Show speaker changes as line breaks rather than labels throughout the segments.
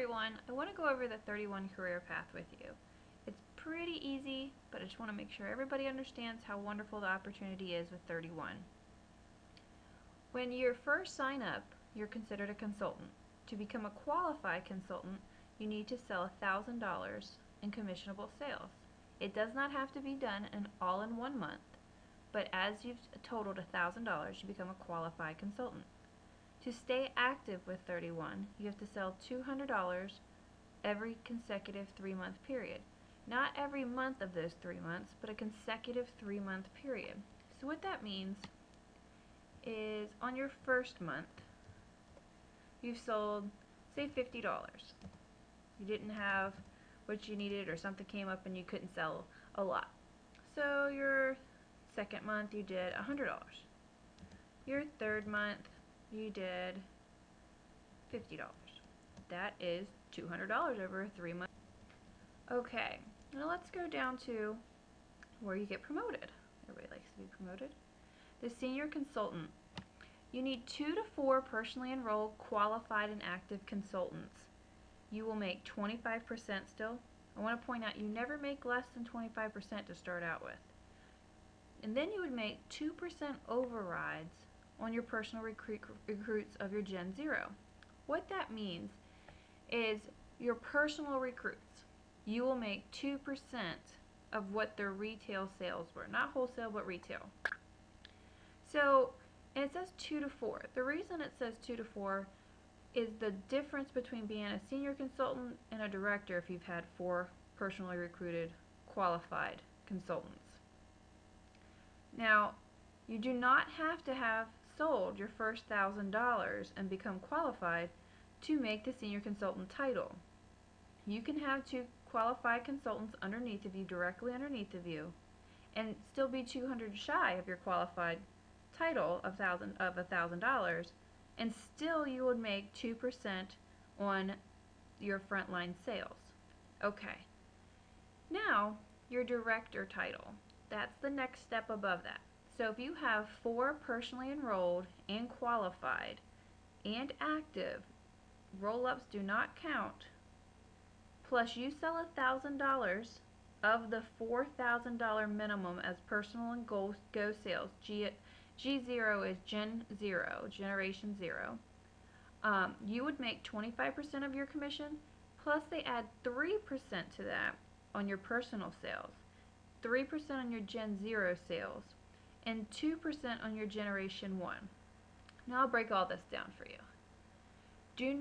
everyone, I want to go over the 31 career path with you. It's pretty easy, but I just want to make sure everybody understands how wonderful the opportunity is with 31. When you first sign up, you're considered a consultant. To become a qualified consultant, you need to sell $1,000 in commissionable sales. It does not have to be done all in 1 month, but as you've totaled $1,000, you become a qualified consultant. To stay active with 31, you have to sell $200 every consecutive 3-month period. Not every month of those 3 months, but a consecutive 3-month period. So what that means is on your first month, you've sold, say, $50. You didn't have what you needed, or something came up and you couldn't sell a lot. So your second month, you did $100. Your third month, you did $50. That is $200 over a 3-month. Okay, now let's go down to where you get promoted. Everybody likes to be promoted. The senior consultant. You need 2 to 4 personally enrolled, qualified, and active consultants. You will make 25% still. I want to point out you never make less than 25% to start out with. And then you would make 2% overrides on your personal recruits of your Gen 0. What that means is your personal recruits, you will make 2% of what their retail sales were. Not wholesale, but retail. So, and it says 2 to 4. The reason it says 2 to 4 is the difference between being a senior consultant and a director if you've had 4 personally recruited qualified consultants. Now, you do not have to have sold your first $1,000 and become qualified to make the senior consultant title. You can have 2 qualified consultants underneath of you, directly underneath of you, and still be $200 shy of your qualified title of $1,000, and still you would make 2% on your frontline sales. Okay. Now, your director title. That's the next step above that. So if you have 4 personally enrolled and qualified and active, roll-ups do not count, plus you sell $1,000 of the $4,000 minimum as personal and go sales. G0 is Gen 0, Generation 0. You would make 25% of your commission, plus they add 3% to that on your personal sales, 3% on your Gen 0 sales, and 2% on your Generation 1. Now I'll break all this down for you. Do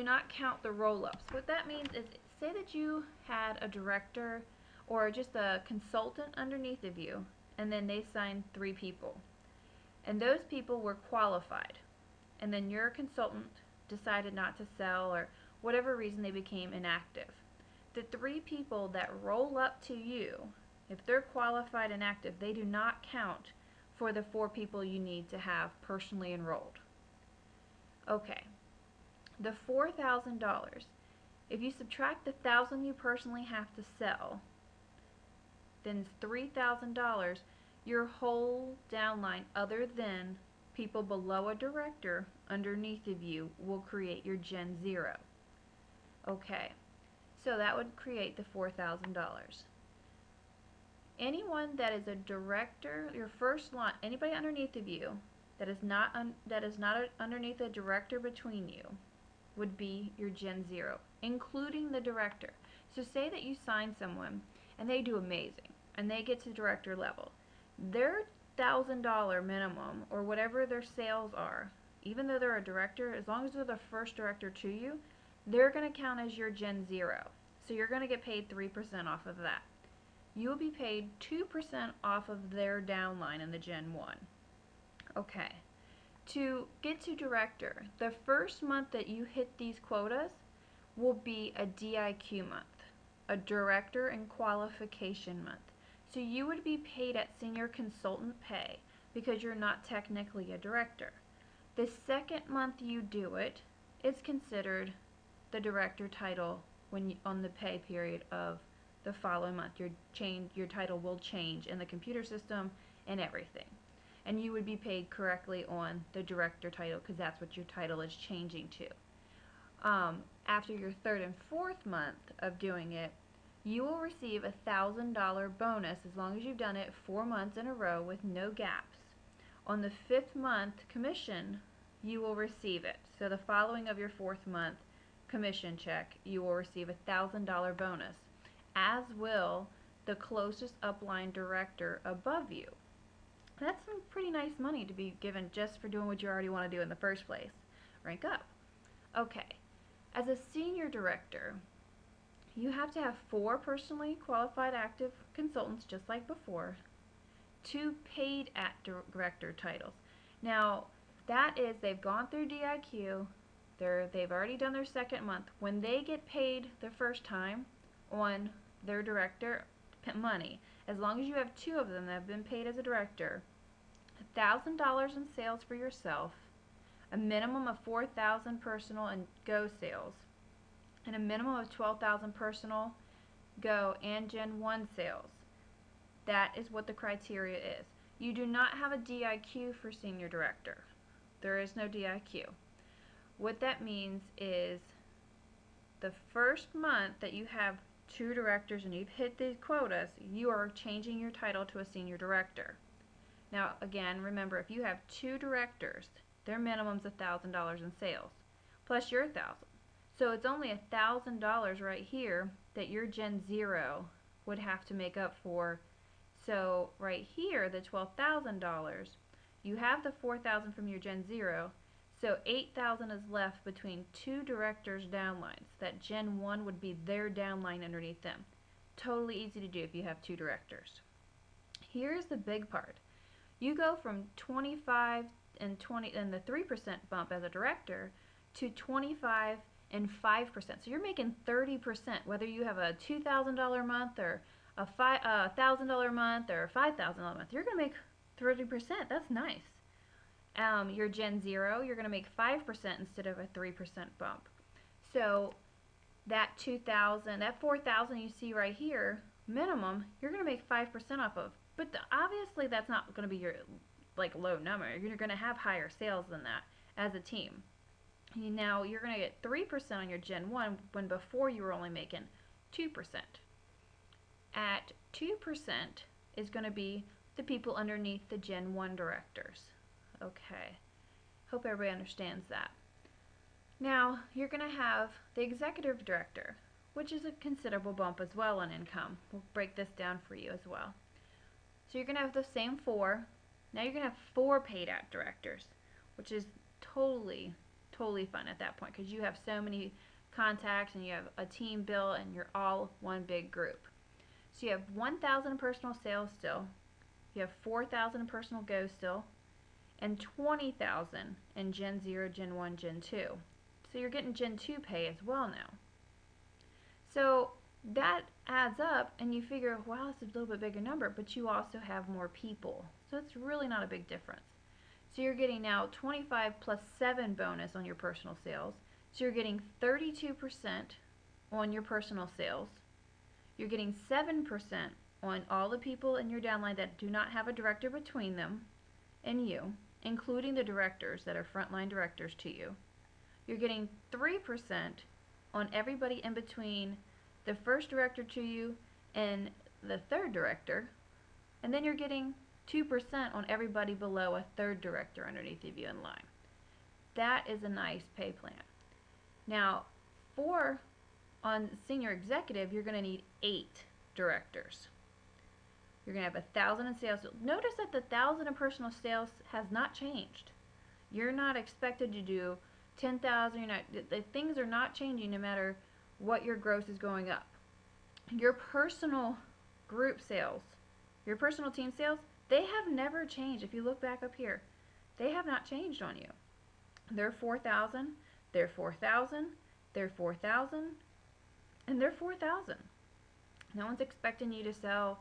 not count the roll-ups. What that means is, say that you had a director or just a consultant underneath of you, and then they signed 3 people. And those people were qualified. And then your consultant decided not to sell, or whatever reason they became inactive. The 3 people that roll up to you, if they're qualified and active, they do not count for the 4 people you need to have personally enrolled. Okay. The $4,000, if you subtract the $1,000 you personally have to sell, then it's $3,000. Your whole downline, other than people below a director underneath of you, will create your Gen 0. Okay, so that would create the $4,000. Anyone that is a director, your first line, anybody underneath of you that is not underneath a director between you, would be your Gen 0, including the director. So say that you sign someone and they do amazing and they get to director level. Their $1,000 minimum, or whatever their sales are, even though they're a director, as long as they're the first director to you, they're going to count as your Gen 0. So you're going to get paid 3% off of that. You will be paid 2% off of their downline in the Gen 1. Okay. To get to director, the first month that you hit these quotas will be a DIQ month, a director and qualification month. So you would be paid at senior consultant pay because you're not technically a director. The second month you do it, it's considered the director title on the pay period of the following month. Your title will change in the computer system and everything. And you would be paid correctly on the director title because that's what your title is changing to. After your third and fourth month of doing it, you will receive a $1,000 bonus as long as you've done it 4 months in a row with no gaps. On the 5th month commission, you will receive it. So the following of your 4th month commission check, you will receive a $1,000 bonus, as will the closest upline director above you. That's some pretty nice money to be given just for doing what you already want to do in the first place. Rank up. Okay. As a senior director, you have to have 4 personally qualified active consultants, just like before, 2 paid director titles. Now, that is, they've gone through DIQ, they've already done their 2nd month. When they get paid the first time on their director money, as long as you have 2 of them that have been paid as a director, $1,000 in sales for yourself, a minimum of $4,000 personal and Go sales, and a minimum of $12,000 personal, Go, and Gen 1 sales. That is what the criteria is. You do not have a DIQ for senior director. There is no DIQ. What that means is the first month that you have 2 directors and you've hit the quotas, you are changing your title to a senior director. Now, again, remember, if you have 2 directors, their minimum's $1,000 in sales, plus your $1,000. So it's only $1,000 right here that your Gen 0 would have to make up for. So right here, the $12,000, you have the $4,000 from your Gen 0, so $8,000 is left between 2 directors' downlines. That Gen 1 would be their downline underneath them. Totally easy to do if you have 2 directors. Here's the big part. You go from 25 and 20 and the 3% bump as a director to 25 and 5%. So you're making 30%, whether you have a $2,000 month or a $1,000 month or a $5,000 month. You're going to make 30%. That's nice. Your Gen 0, you're going to make 5% instead of a 3% bump. So that $2,000, that $4,000 you see right here, minimum, you're going to make 5% off of. But obviously that's not going to be your low number. You're going to have higher sales than that as a team. Now you're going to get 3% on your Gen 1 when before you were only making 2%. At 2% is going to be the people underneath the Gen 1 directors. Okay, hope everybody understands that. Now you're going to have the executive director, which is a considerable bump as well on income. We'll break this down for you as well. So you're going to have the same 4. Now you're going to have 4 paid act directors, which is totally fun at that point because you have so many contacts and you have a team built and you're all one big group. So you have 1,000 in personal sales still, you have 4,000 in personal Go still, and 20,000 in Gen 0, Gen 1, Gen 2. So you're getting Gen 2 pay as well now. So that adds up and you figure, wow, it's a little bit bigger number, but you also have more people. So it's really not a big difference. So you're getting now 25 plus 7 bonus on your personal sales. So you're getting 32% on your personal sales. You're getting 7% on all the people in your downline that do not have a director between them and you, including the directors that are frontline directors to you. You're getting 3% on everybody in between the first director to you and the 3rd director, and then you're getting 2% on everybody below a 3rd director underneath of you in line. That is a nice pay plan. Now, on senior executive, you're going to need 8 directors. You're going to have 1,000 in sales. Notice that the 1,000 in personal sales has not changed. You're not expected to do 10,000. The things are not changing no matter what your gross is going up. Your personal group sales, your personal team sales, they have never changed. If you look back up here, they have not changed on you. They're 4,000, they're 4,000, they're 4,000, and they're 4,000. No one's expecting you to sell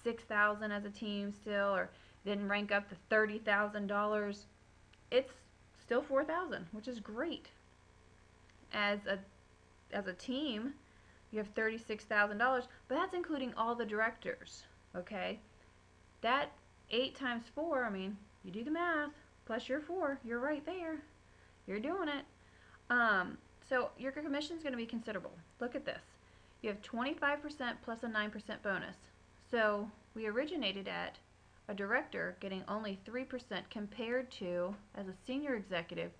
6,000 as a team still, or then rank up to $30,000. It's still 4,000, which is great. As a team, you have $36,000, but that's including all the directors. Okay, that 8 times 4. I mean, you do the math. Plus your 4, you're right there. You're doing it. So your commission is going to be considerable. Look at this. You have 25% plus a 9% bonus. So we originated at a director getting only 3% compared to, as a senior executive,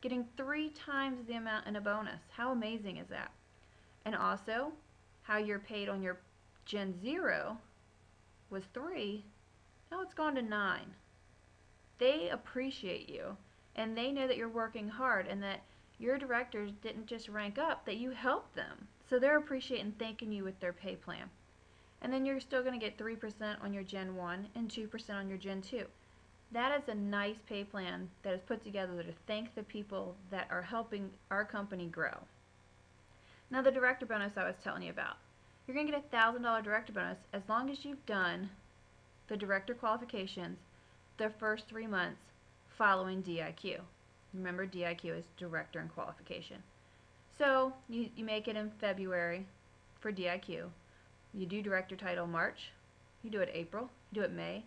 getting 3 times the amount in a bonus. How amazing is that? And also, how you're paid on your Gen 0 was 3, now it's gone to 9. They appreciate you, and they know that you're working hard and that your directors didn't just rank up, that you helped them. So they're appreciating and thanking you with their pay plan. And then you're still going to get 3% on your Gen 1 and 2% on your Gen 2. That is a nice pay plan that is put together to thank the people that are helping our company grow. Now the director bonus I was telling you about. You're going to get a $1,000 director bonus as long as you've done the director qualifications the first 3 months following DIQ. Remember, DIQ is director and qualification. So you make it in February for DIQ. You do director title March. You do it April. You do it May.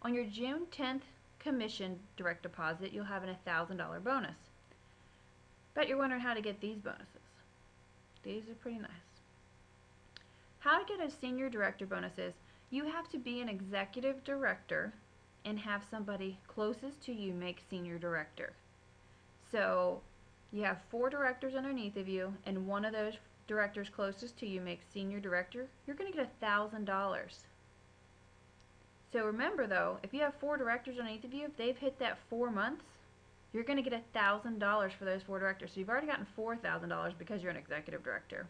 On your June 10th commission direct deposit, you'll have a $1,000 bonus. Bet you're wondering how to get these bonuses. These are pretty nice. How to get a senior director bonus is you have to be an executive director and have somebody closest to you make senior director. So you have 4 directors underneath of you, and one of those directors closest to you makes senior director. You're going to get $1,000. So remember though, if you have 4 directors underneath of you, if they've hit that 4 months, you're going to get $1,000 for those 4 directors. So you've already gotten $4,000 because you're an executive director.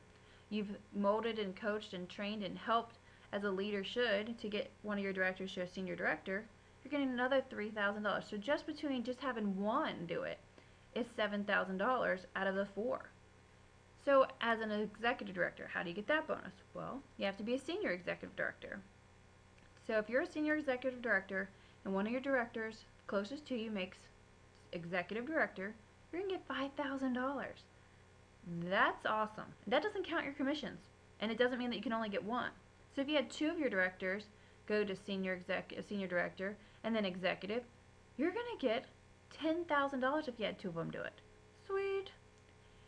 You've molded and coached and trained and helped as a leader should to get one of your directors to a senior director. You're getting another $3,000. So just between just having one do it is $7,000 out of the 4. So as an executive director, how do you get that bonus? Well, you have to be a senior executive director. So if you're a senior executive director and one of your directors closest to you makes executive director, you're going to get $5,000. That's awesome. That doesn't count your commissions, and it doesn't mean that you can only get one. So if you had 2 of your directors go to senior director and then executive, you're going to get $10,000 if you had 2 of them do it. Sweet.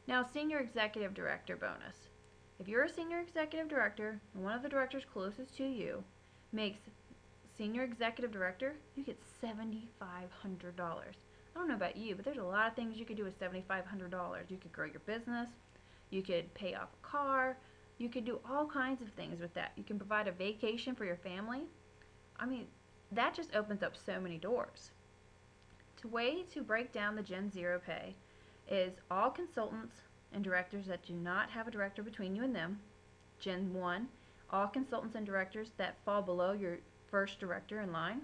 Now, senior executive director bonus. If you're a senior executive director and one of the directors closest to you makes senior executive director, you get $7,500. I don't know about you, but there's a lot of things you could do with $7,500. You could grow your business, you could pay off a car, you could do all kinds of things with that. You can provide a vacation for your family. I mean, that just opens up so many doors. The way to break down the Gen 0 pay is all consultants and directors that do not have a director between you and them. Gen 1, all consultants and directors that fall below your first director in line.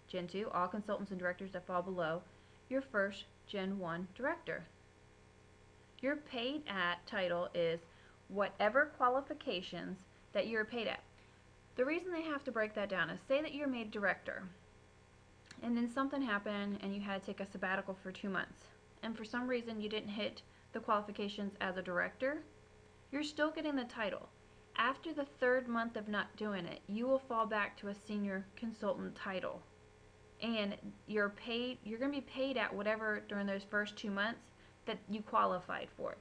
Gen 2, all consultants and directors that fall below your first Gen 1 director. Your paid at title is whatever qualifications that you're paid at. The reason they have to break that down is, say that you're made director and then something happened and you had to take a sabbatical for 2 months, and for some reason you didn't hit the qualifications as a director, you're still getting the title. After the 3rd month of not doing it, you will fall back to a senior consultant title, and you're going to be paid at whatever during those first 2 months that you qualified for.